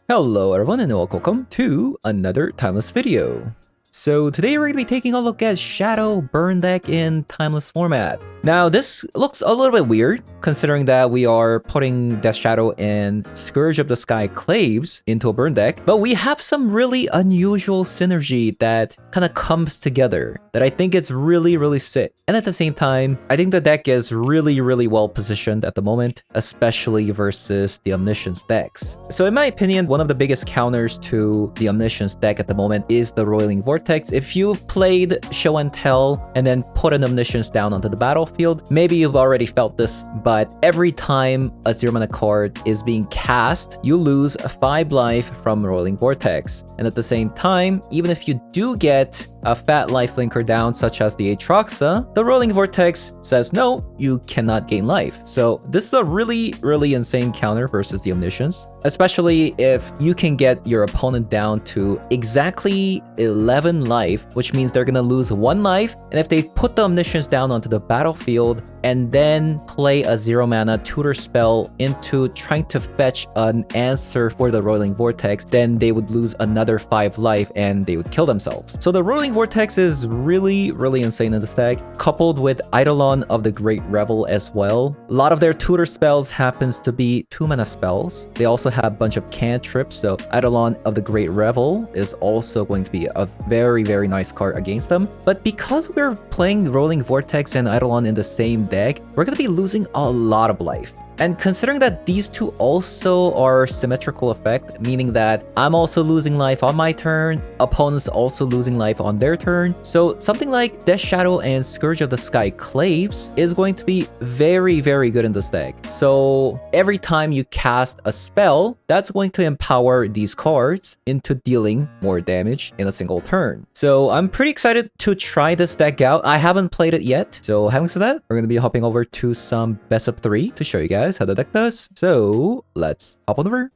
Hello everyone and welcome to another Timeless video. So today we're going to be taking a look at Shadow Burn deck in Timeless format. Now this looks a little bit weird considering that we are putting Death Shadow and Scourge of the Sky Claves into a burn deck, but we have some really unusual synergy that kind of comes together that I think is really sick. And at the same time, I think the deck is really well positioned at the moment, especially versus the Omniscience decks. So in my opinion, one of the biggest counters to the Omniscience deck at the moment is the Roiling Vortex. If you played Show and Tell and then put an Omniscience down onto the battlefield, maybe you've already felt this, but every time a 0-mana card is being cast, you lose 5 life from Roiling Vortex. And at the same time, even if you do get a fat lifelinker down such as the Aatroxa, the Roiling Vortex says no, you cannot gain life. So this is a really insane counter versus the Omniscience, especially if you can get your opponent down to exactly 11 life, which means they're gonna lose 1 life, and if they put the Omniscience down onto the battlefield and then play a 0-mana tutor spell into trying to fetch an answer for the Roiling Vortex, then they would lose another 5 life and they would kill themselves. So the Roiling Vortex is really insane in this deck, coupled with Eidolon of the Great Revel as well. A lot of their tutor spells happens to be 2-mana spells. They also have a bunch of cantrips, so Eidolon of the Great Revel is also going to be a very nice card against them. But because we're playing Roiling Vortex and Eidolon in the same deck, we're going to be losing a lot of life. And considering that these two also are symmetrical effect, meaning that I'm also losing life on my turn, opponents also losing life on their turn, so something like Death Shadow and Scourge of the Sky Claves is going to be very good in this deck. So every time you cast a spell, that's going to empower these cards into dealing more damage in a single turn. So I'm pretty excited to try this deck out. I haven't played it yet. So having said that, we're going to be hopping over to some best of 3 to show you guys how the deck does. So let's hop on over.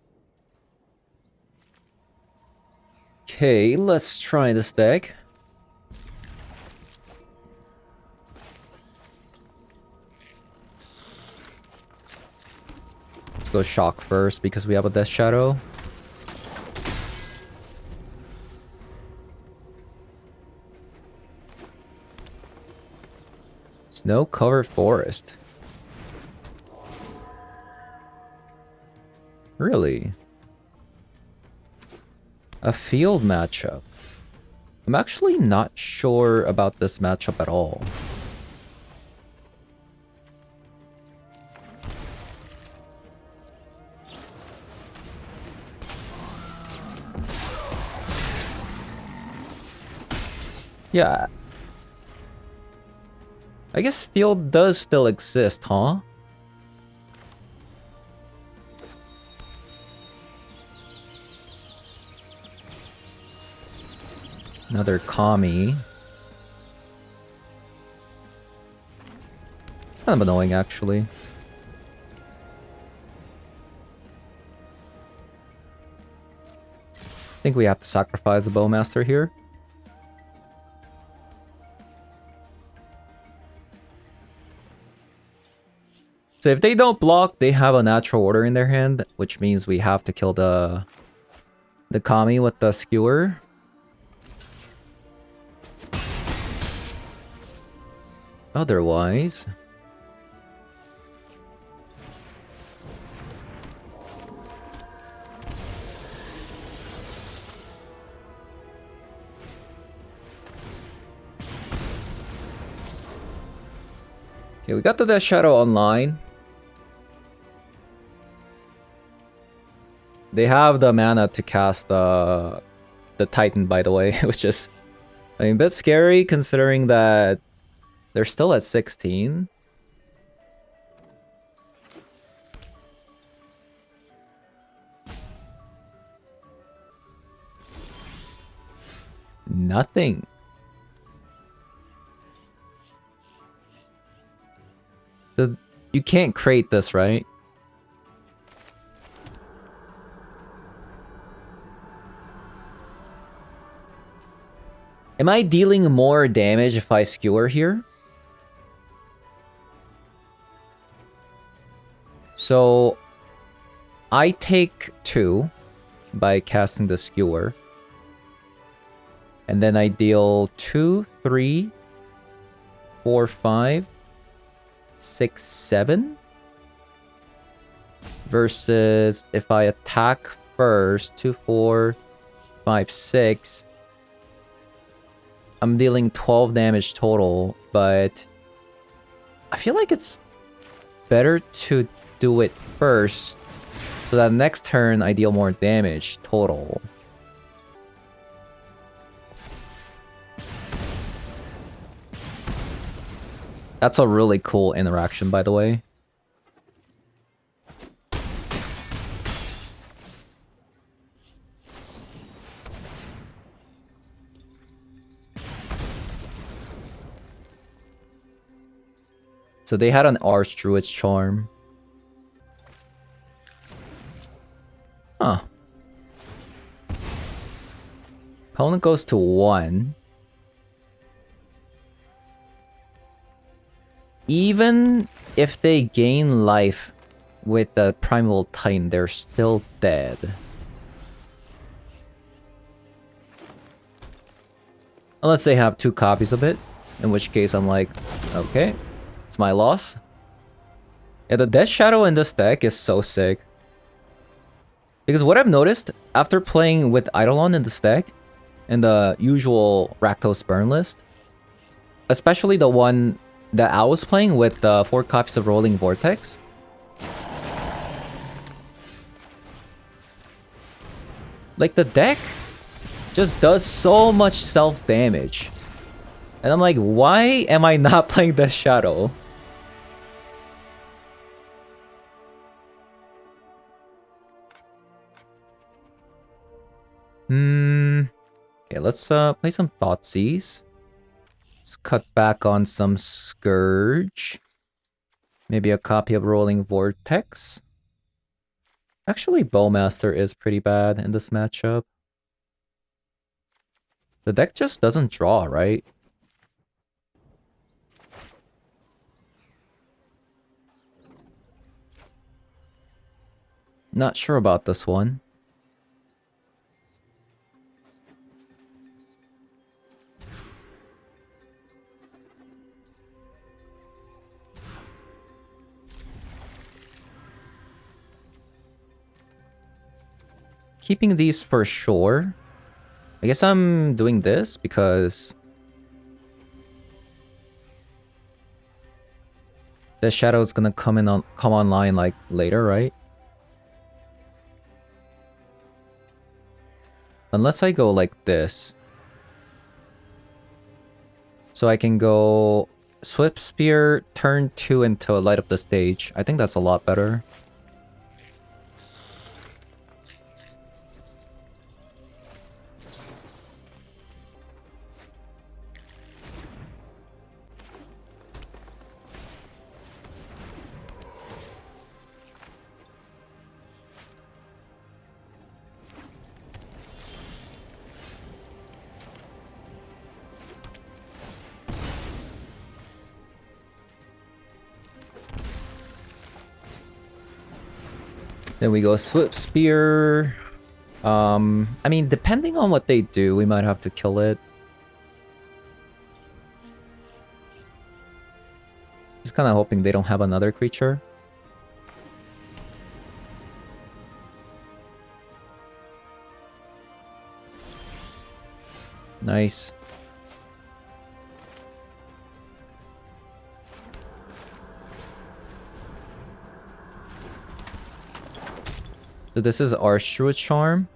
Okay, let's try this deck. Let's go Shock first because we have a Death Shadow. Snow-covered forest. Really? A field matchup. I'm actually not sure about this matchup at all. Yeah. I guess field does still exist, huh? Another Kami. Kind of annoying, actually. I think we have to sacrifice the Bowmaster here. So if they don't block, they have a natural order in their hand, which means we have to kill the Kami with the skewer. Otherwise, okay, we got the Death Shadow online. They have the mana to cast the Titan, by the way, which is, I mean, a bit scary considering that they're still at 16. Nothing. So you can't create this, right? Am I dealing more damage if I skewer here? So I take 2. by casting the Skewer. And then I deal 2, 3, 4, 5, 6, 7. Versus if I attack first, 2, 4, 5, 6. I'm dealing 12 damage total, but I feel like it's better to do it first so that next turn I deal more damage total. That's a really cool interaction, by the way. So they had an Archdruid's Charm. Huh. Opponent goes to 1. Even if they gain life with the Primal Titan, they're still dead. Unless they have 2 copies of it. In which case I'm like, okay, it's my loss. Yeah, the Death Shadow in this deck is so sick. Because what I've noticed, after playing with Eidolon in this deck, in the usual Rakdos burn list, especially the one that I was playing with the 4 copies of Rolling Vortex, like the deck just does so much self-damage. And I'm like, why am I not playing Death Shadow? Okay, let's play some Thoughtseize. Let's cut back on some Scourge. Maybe a copy of Rolling Vortex. Actually, Bowmaster is pretty bad in this matchup. The deck just doesn't draw, right? Not sure about this one. Keeping these for sure. I guess I'm doing this because the shadow is gonna come online like later, right? Unless I go like this. So I can go Swift Spear, turn 2 until light up the stage. I think that's a lot better. Then we go Swift Spear. I mean, depending on what they do, we might have to kill it. Just kind of hoping they don't have another creature. Nice. So this is Archdruid's Charm.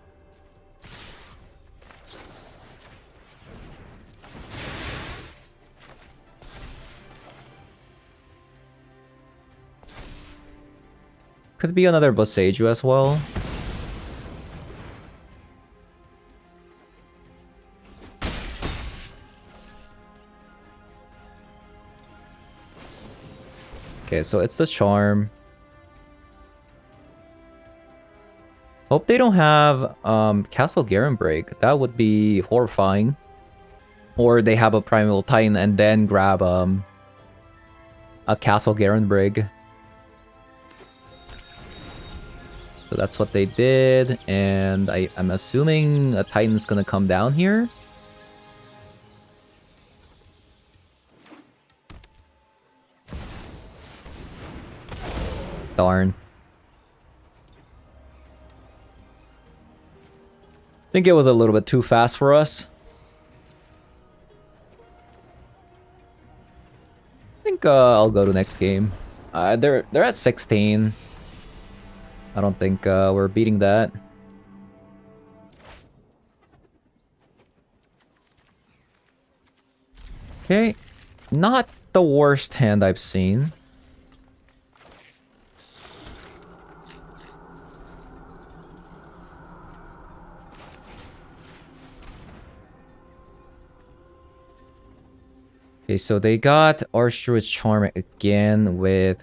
Could be another Boseiju as well. Okay, so it's the Charm. Hope they don't have Castle Garen Break. That would be horrifying. Or they have a Primal Titan and then grab a Castle Garen Brig. So that's what they did, and I'm assuming a Titan's gonna come down here. Darn. I think it was a little bit too fast for us. I think I'll go to next game. They're at 16. I don't think we're beating that. Okay, not the worst hand I've seen. Okay, so they got Archdruid's Charm again with...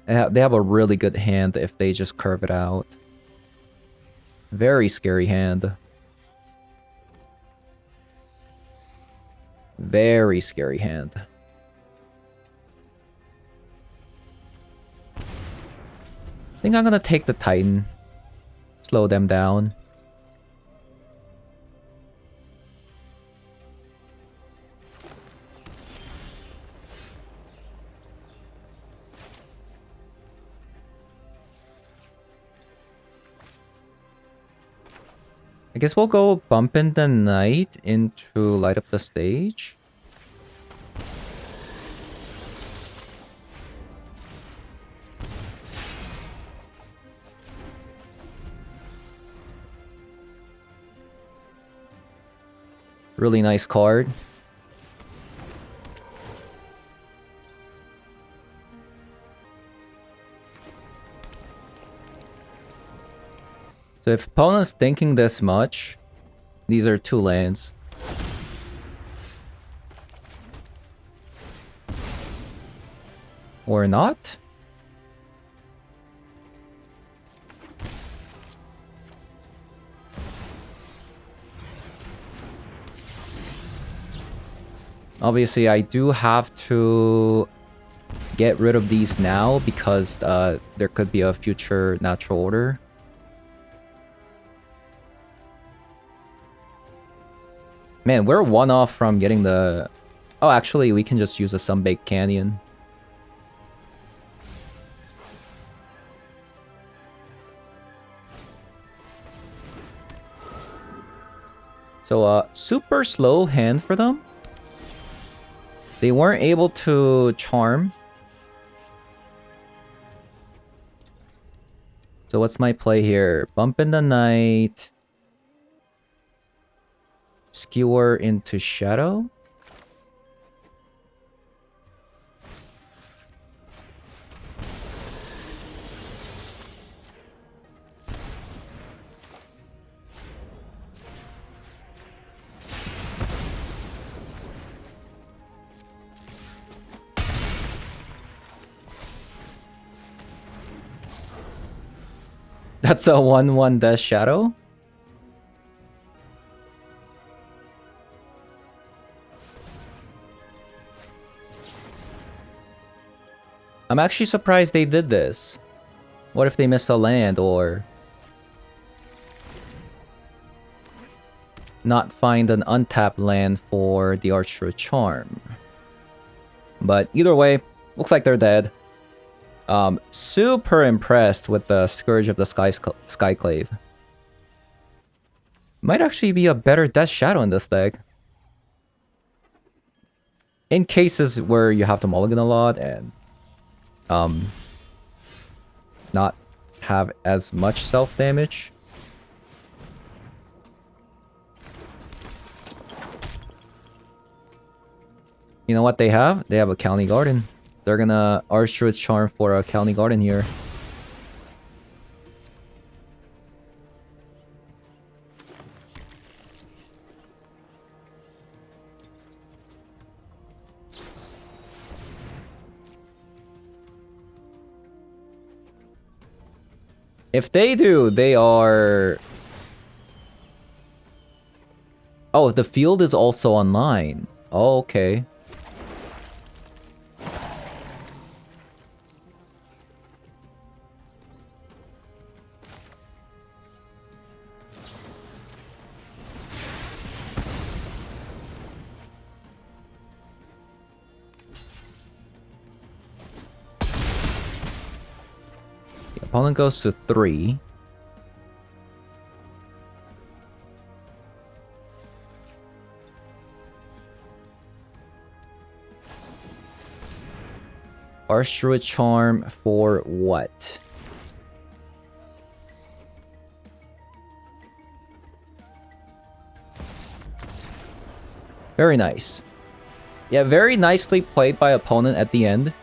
They have a really good hand if they just curve it out. Very scary hand. Very scary hand. I think I'm gonna take the Titan. Slow them down. I guess we'll go Bump in the Night into Light Up the Stage. Really nice card. So if opponent's thinking this much, these are 2 lands. Or not? Obviously, I do have to get rid of these now because there could be a future natural order. Man, we're 1 off from getting the... Oh, actually, we can just use a Sunbaked Canyon. So, super slow hand for them. They weren't able to charm. So what's my play here? Bump in the Night. Skewer into Shadow. That's a 1/1 Death Shadow. I'm actually surprised they did this. What if they missed a land or not find an untapped land for the Archdruid Charm? But either way, looks like they're dead. Super impressed with the Scourge of the Skyclave. Might actually be a better Death Shadow in this deck. In cases where you have to mulligan a lot and not have as much self-damage. You know what they have? They have a County Garden. They're gonna Archdruid's Charm for a County Garden here. If they do, they are... Oh, the field is also online. Oh, okay. The opponent goes to 3. Archdruid Charm for what? Very nice. Yeah, very nicely played by opponent at the end.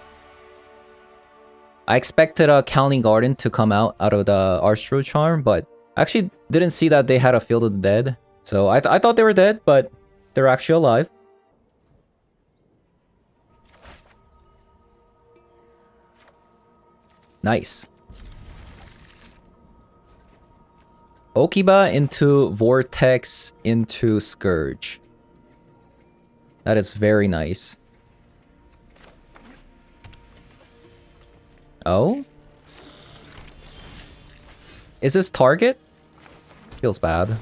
I expected a Counting Garden to come out of the Archdruid Charm, but I actually didn't see that they had a Field of the Dead. So I thought they were dead, but they're actually alive. Nice. Okiba into Vortex into Scourge. That is very nice. Oh? Is this target? Feels bad.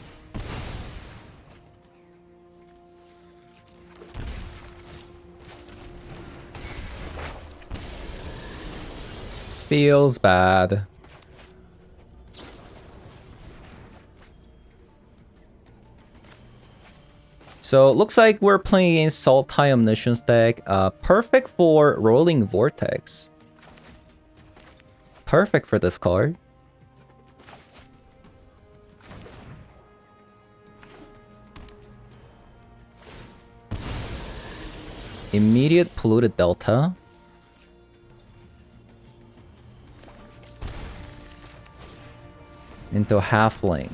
Feels bad. So it looks like we're playing against Sultai Omniscience deck. Perfect for Rolling Vortex. Perfect for this card. Immediate Polluted Delta. Into Halfling.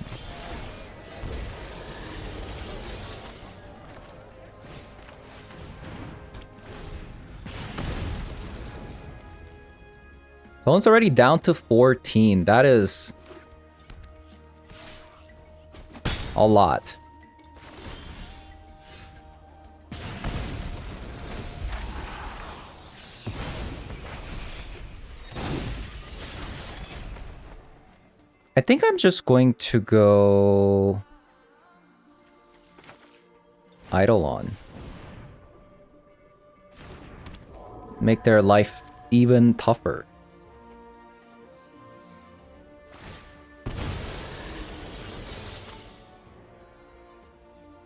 Opponent's already down to 14. That is a lot. I think I'm just going to go Eidolon. Make their life even tougher.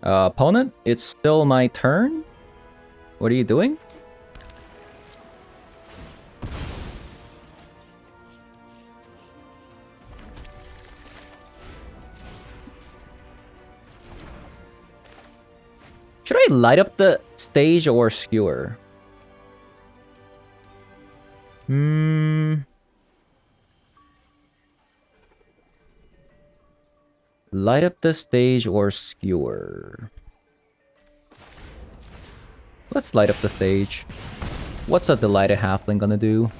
Opponent, it's still my turn? What are you doing? Should I light up the stage or skewer? Light up the stage or skewer? Let's light up the stage. What's a delighted halfling gonna do?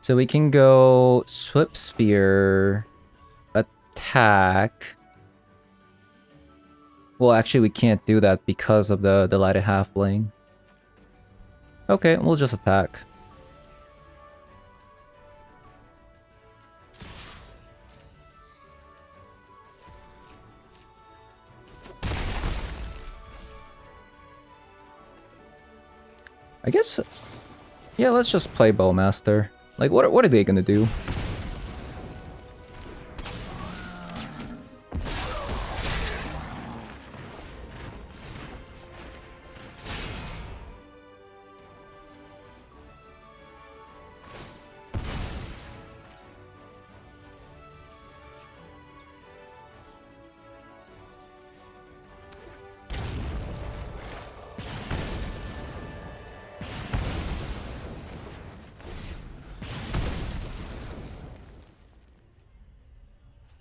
So we can go Swift Spear, attack. Well, actually, we can't do that because of the delighted halfling. Okay, we'll just attack. I guess, yeah, let's just play Bowmaster. Like, what are they gonna do?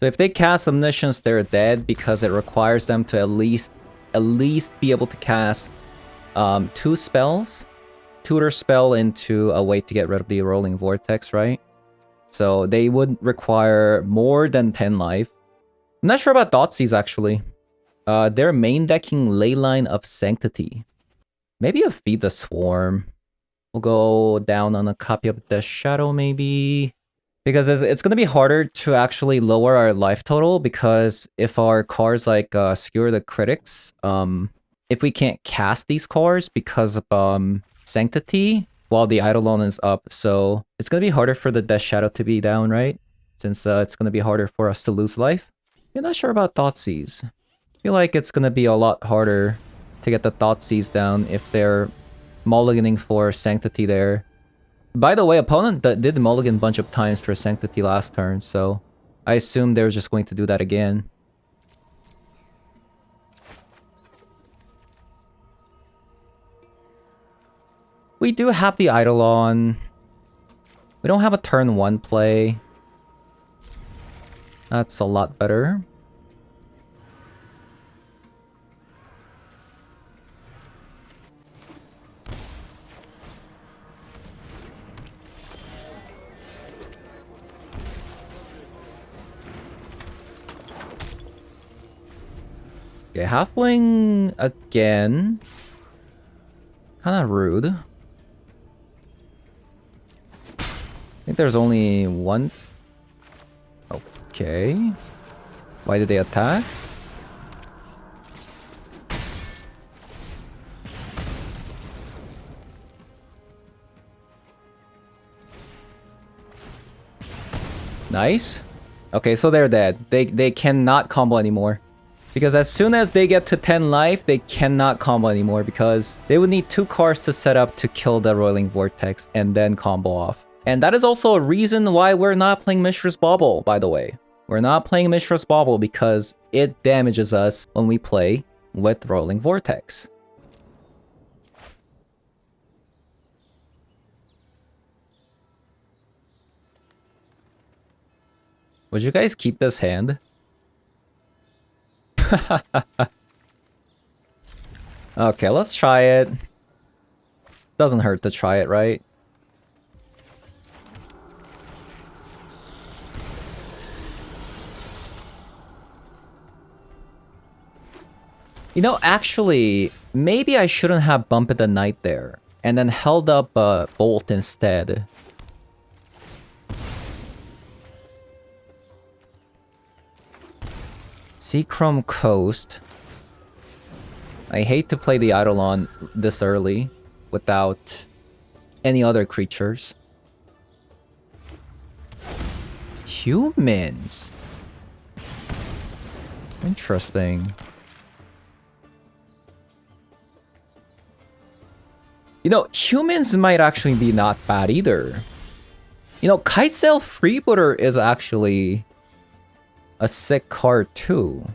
So if they cast Omniscience, they're dead because it requires them to at least be able to cast 2 spells. Tutor spell into a way to get rid of the Rolling Vortex, right? So they would require more than 10 life. I'm not sure about Thoughtseize, actually. They're main decking Leyline of Sanctity. Maybe a Feed the Swarm. We'll go down on a copy of Death Shadow, maybe. Because it's going to be harder to actually lower our life total, because if our cards like skewer the critics, if we can't cast these cards because of Sanctity while the Eidolon is up, so it's going to be harder for the Death Shadow to be down, right? Since it's going to be harder for us to lose life. You're not sure about Thoughtseize. I feel like it's going to be a lot harder to get the Thoughtseize down if they're mulliganing for Sanctity there. By the way, opponent did mulligan a bunch of times for Sanctity last turn, so I assume they're just going to do that again. We do have the Eidolon. We don't have a turn 1 play. That's a lot better. Okay, Halfling again. Kind of rude. I think there's only one. Okay. Why did they attack? Nice. Okay, so they're dead. They cannot combo anymore. Because as soon as they get to 10 life, they cannot combo anymore, because they would need 2 cards to set up to kill the Roiling Vortex and then combo off. And that is also a reason why we're not playing Mishra's Bauble, by the way. We're not playing Mishra's Bauble because it damages us when we play with Roiling Vortex. Would you guys keep this hand? Okay, let's try it. Doesn't hurt to try it, right? You know, actually, maybe I shouldn't have bumped the knight there and then held up a bolt instead. Seachrome Coast. I hate to play the Eidolon this early without any other creatures. Humans. Interesting. You know, humans might actually be not bad either. You know, Kitesail Freebooter is actually a sick card too.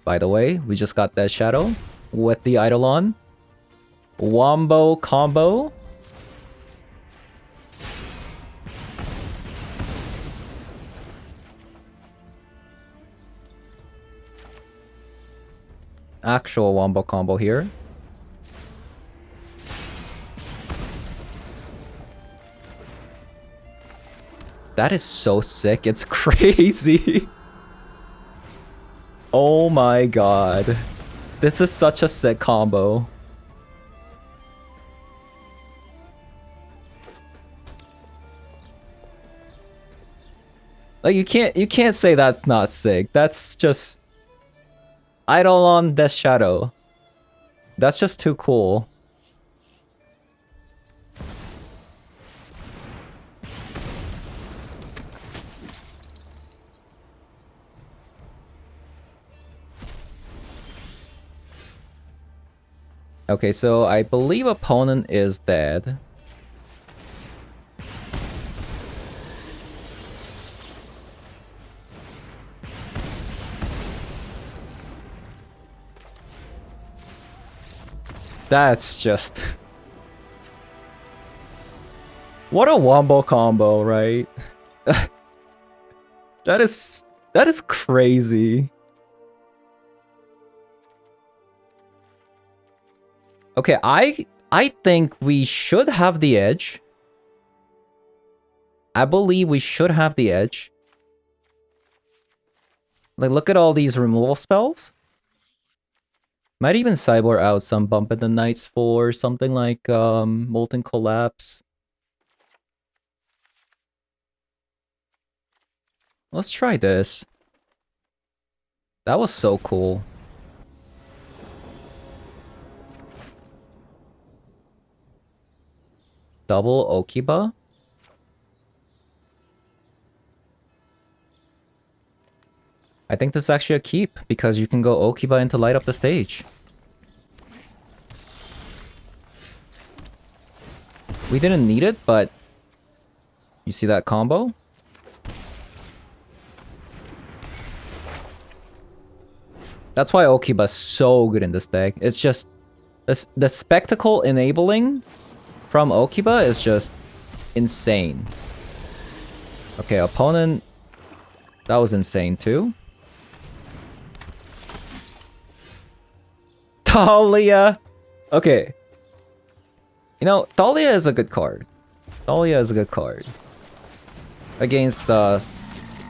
By the way, we just got that Shadow with the Eidolon. Wombo combo. Actual Wombo combo here. That is so sick. It's crazy. Oh my god. This is such a sick combo. Like you can't say that's not sick. That's just Eidolon Death Shadow. That's just too cool. Okay, so I believe opponent is dead. That's just... What a wombo combo, right? That is crazy. Okay, I think we should have the edge. I believe we should have the edge. Like, look at all these removal spells. Might even sideboard out some Bump in the Nights for something like Molten Collapse. Let's try this. That was so cool. Double Okiba? I think this is actually a keep, because you can go Okiba into light up the stage. We didn't need it, but... You see that combo? That's why Okiba's so good in this deck. It's just... The spectacle enabling from Okiba is just insane. Okay, opponent... That was insane too. Thalia! Okay. You know, Thalia is a good card. Thalia is a good card. Against the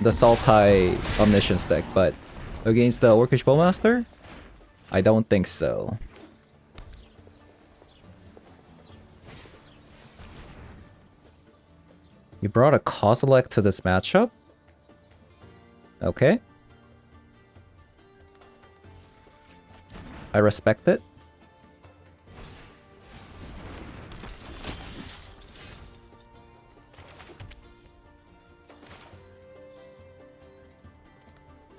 Sultai Omniscience deck, but against the Orcish Bowmaster? I don't think so. You brought a Kozilek to this matchup? Okay. I respect it.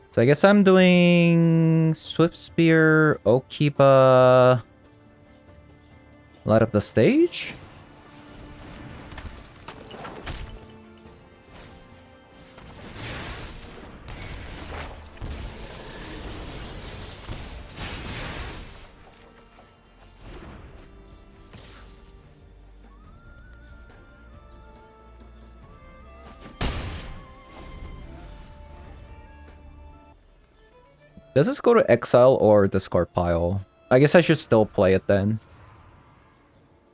So I guess I'm doing Swift Spear, Okiba, light up the stage? Does this go to exile or discard pile? I guess I should still play it then.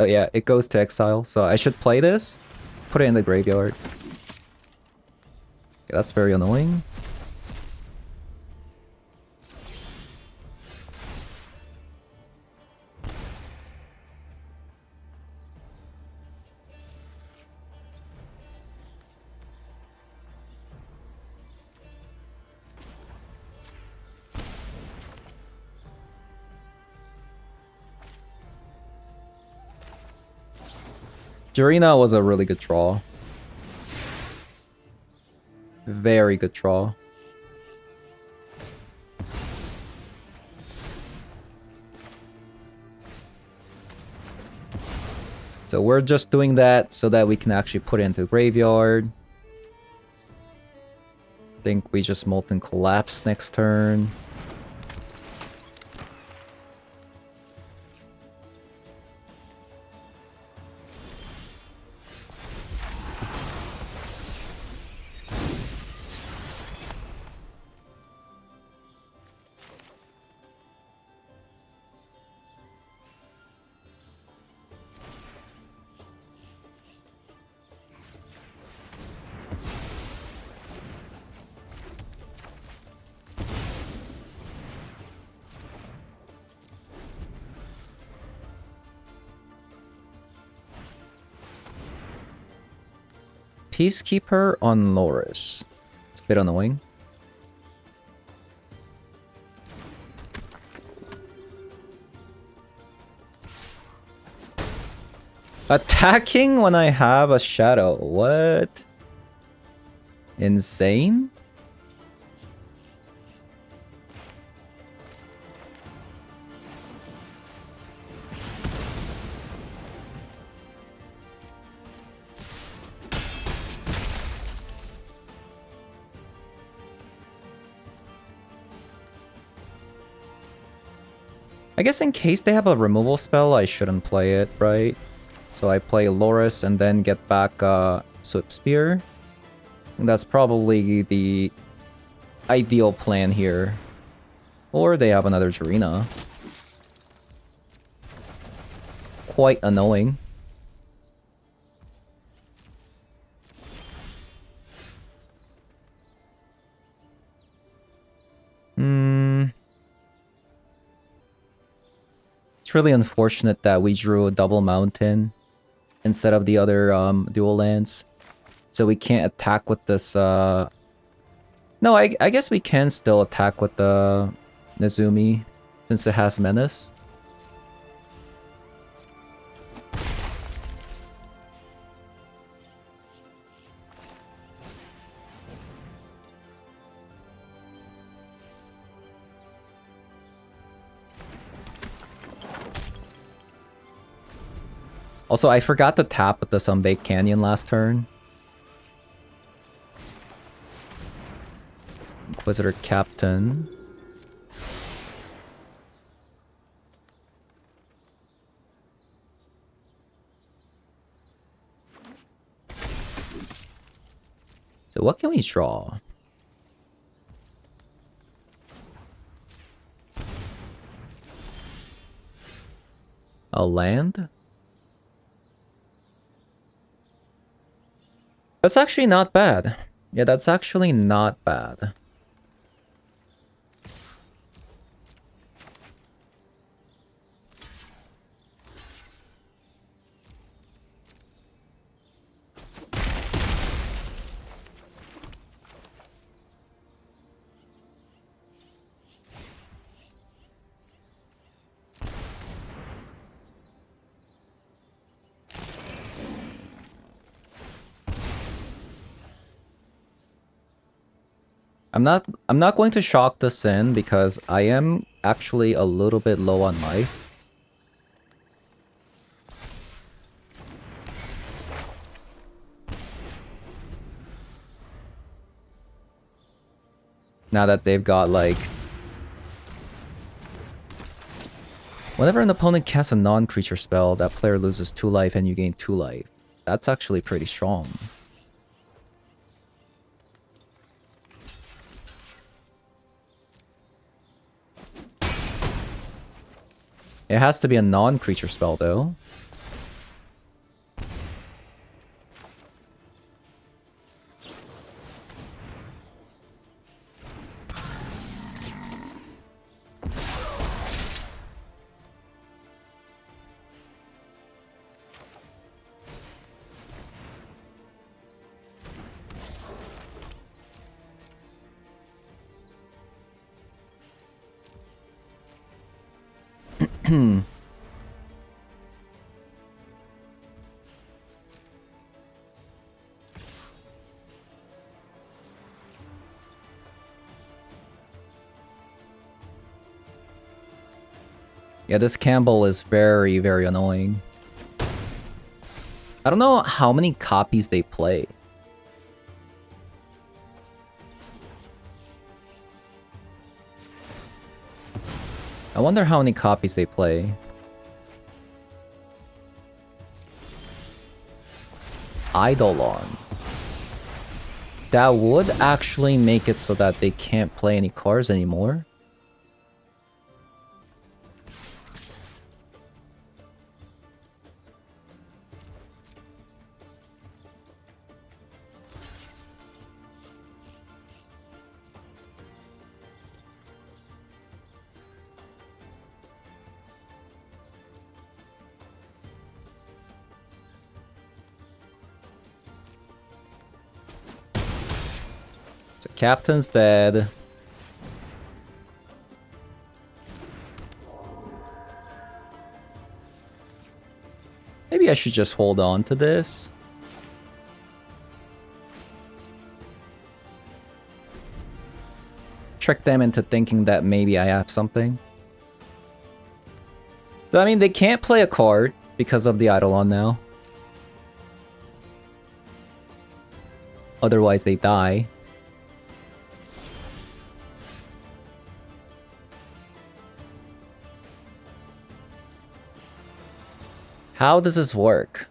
Oh yeah, it goes to exile, so I should play this. Put it in the graveyard. Okay, that's very annoying. Jarina was a really good draw. Very good draw. So we're just doing that so that we can actually put it into the graveyard. Think we just Molten Collapse next turn. Peacekeeper on Loris. It's a bit annoying. Attacking when I have a shadow. What? Insane? I guess in case they have a removal spell, I shouldn't play it, right? So I play Loris and then get back Swift Spear. And that's probably the ideal plan here. Or they have another Jarina. Quite annoying. It's really unfortunate that we drew a double mountain instead of the other dual lands. So we can't attack with this... No, I guess we can still attack with the Nezumi since it has Menace. Also, I forgot to tap with the Sunbaked Canyon last turn. Inquisitor Captain. So what can we draw? A land? That's actually not bad. Yeah, that's actually not bad. I'm not going to shock this in because I am actually a little bit low on life. Now that they've got like... Whenever an opponent casts a non-creature spell, that player loses 2 life and you gain 2 life. That's actually pretty strong. It has to be a non-creature spell, though. Yeah, this Campbell is very, very annoying. I don't know how many copies they play. I wonder how many copies they play. Eidolon. That would actually make it so that they can't play any cards anymore. Captain's dead. Maybe I should just hold on to this. Trick them into thinking that maybe I have something. But, I mean, they can't play a card because of the Eidolon now. Otherwise, they die. How does this work?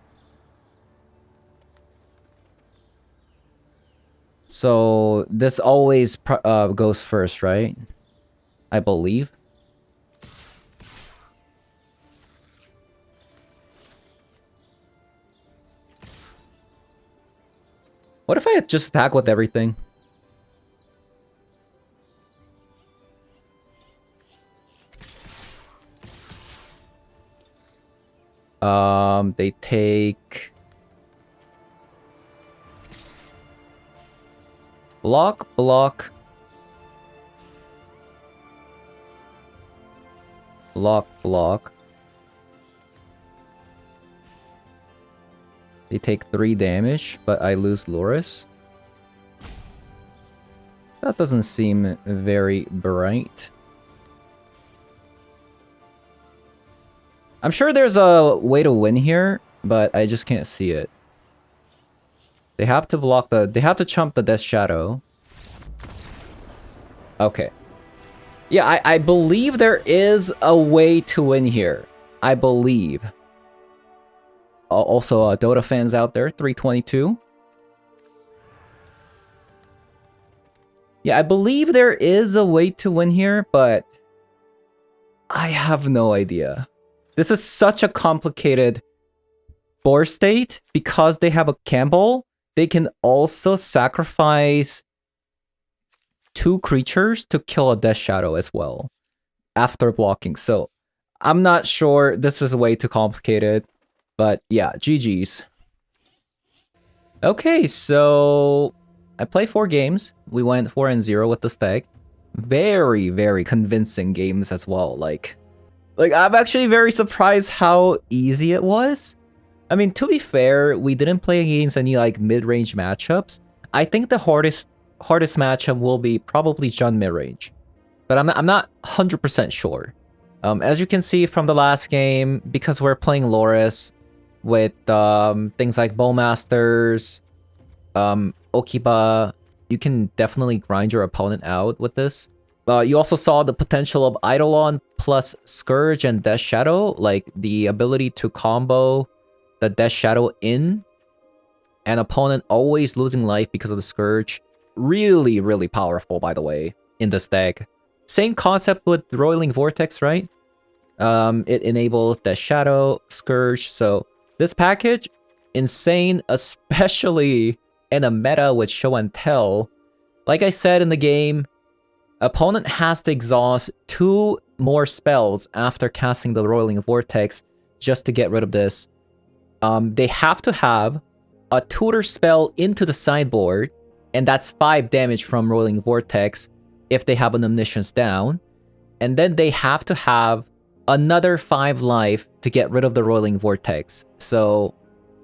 So this always goes first, right? I believe. What if I just attack with everything? They take block, block, block, block. They take 3 damage, but I lose Loris. That doesn't seem very bright. I'm sure there's a way to win here, but I just can't see it. They have to block the... They have to chump the Death Shadow. Okay. Yeah, I believe there is a way to win here. I believe. Also, Dota fans out there, 322. Yeah, I believe there is a way to win here, but I have no idea. This is such a complicated board state. Because they have a Campbell, they can also sacrifice 2 creatures to kill a Death Shadow as well after blocking. So I'm not sure. This is way too complicated. But yeah, GG's. Okay, so I played 4 games. We went 4-0 with the stack. Very, very convincing games as well. Like I'm actually very surprised how easy it was. I mean, to be fair, we didn't play against any like mid-range matchups. I think the hardest matchup will be probably Jund mid-range, but I'm not 100% sure. As you can see from the last game, because we're playing Loris with things like Bowmasters, Okiba, you can definitely grind your opponent out with this. You also saw the potential of Eidolon plus Scourge and Death Shadow, like the ability to combo the Death Shadow in an opponent always losing life because of the Scourge. Really, really powerful, by the way, in this deck. Same concept with Roiling Vortex, right? It enables Death Shadow, Scourge, so this package, insane, especially in a meta with Show and Tell. Like I said in the game, opponent has to exhaust 2 more spells after casting the Roiling Vortex just to get rid of this. They have to have a tutor spell into the sideboard, and that's 5 damage from Roiling Vortex if they have an Omniscience down. And then they have to have another 5 life to get rid of the Roiling Vortex. So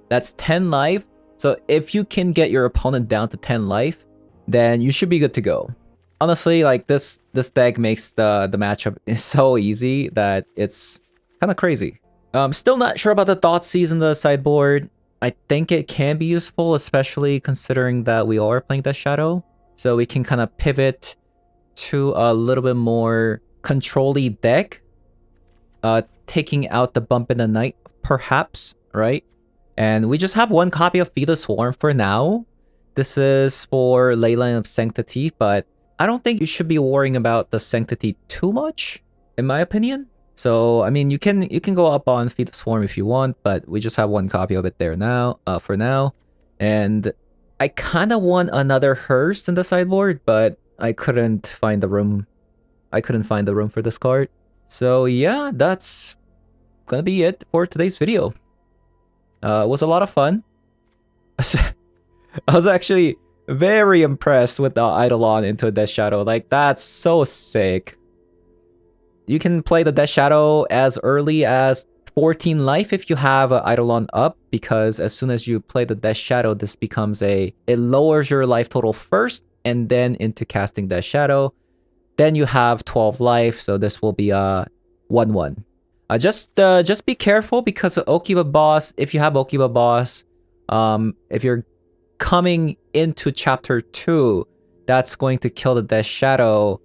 that's 10 life. So if you can get your opponent down to 10 life, then you should be good to go. Honestly, like this deck makes the matchup so easy that it's kind of crazy. Still not sure about the Thoughtseize in the sideboard. I think it can be useful, especially considering that we are playing Death Shadow. So we can kind of pivot to a little bit more control-y deck. Taking out the Bump in the Night, perhaps, right? And we just have 1 copy of Feed the Swarm for now. This is for Leyline of Sanctity, but I don't think you should be worrying about the Sanctity too much, in my opinion. So, I mean, you can go up on Feed the Swarm if you want, but we just have 1 copy of it there now, for now. And I kind of want another Hearst in the sideboard, but I couldn't find the room. I couldn't find the room for this card. So yeah, that's gonna be it for today's video. It was a lot of fun. I was actually very impressed with the Eidolon into Death Shadow. Like, that's so sick. You can play the Death Shadow as early as 14 life if you have Eidolon up, because as soon as you play the Death Shadow, this becomes it lowers your life total first, and then into casting Death Shadow. Then you have 12 life, so this will be a 1-1. Just be careful because of Okiba boss. If you have Okiba boss, if you're coming into chapter 2, that's going to kill the Death Shadow.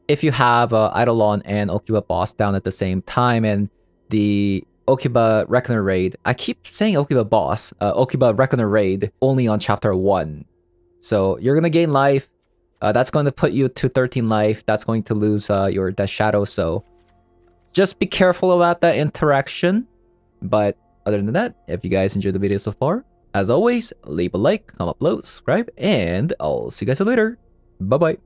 If you have Eidolon and Okiba boss down at the same time, and the Okiba Reckoner raid, I keep saying Okiba boss, Okiba Reckoner raid only on chapter 1. So you're gonna gain life. That's going to put you to 13 life. That's going to lose your Death Shadow. So just be careful about that interaction. But other than that, if you guys enjoyed the video so far, as always, leave a like, comment below, subscribe, and I'll see you guys later. Bye-bye.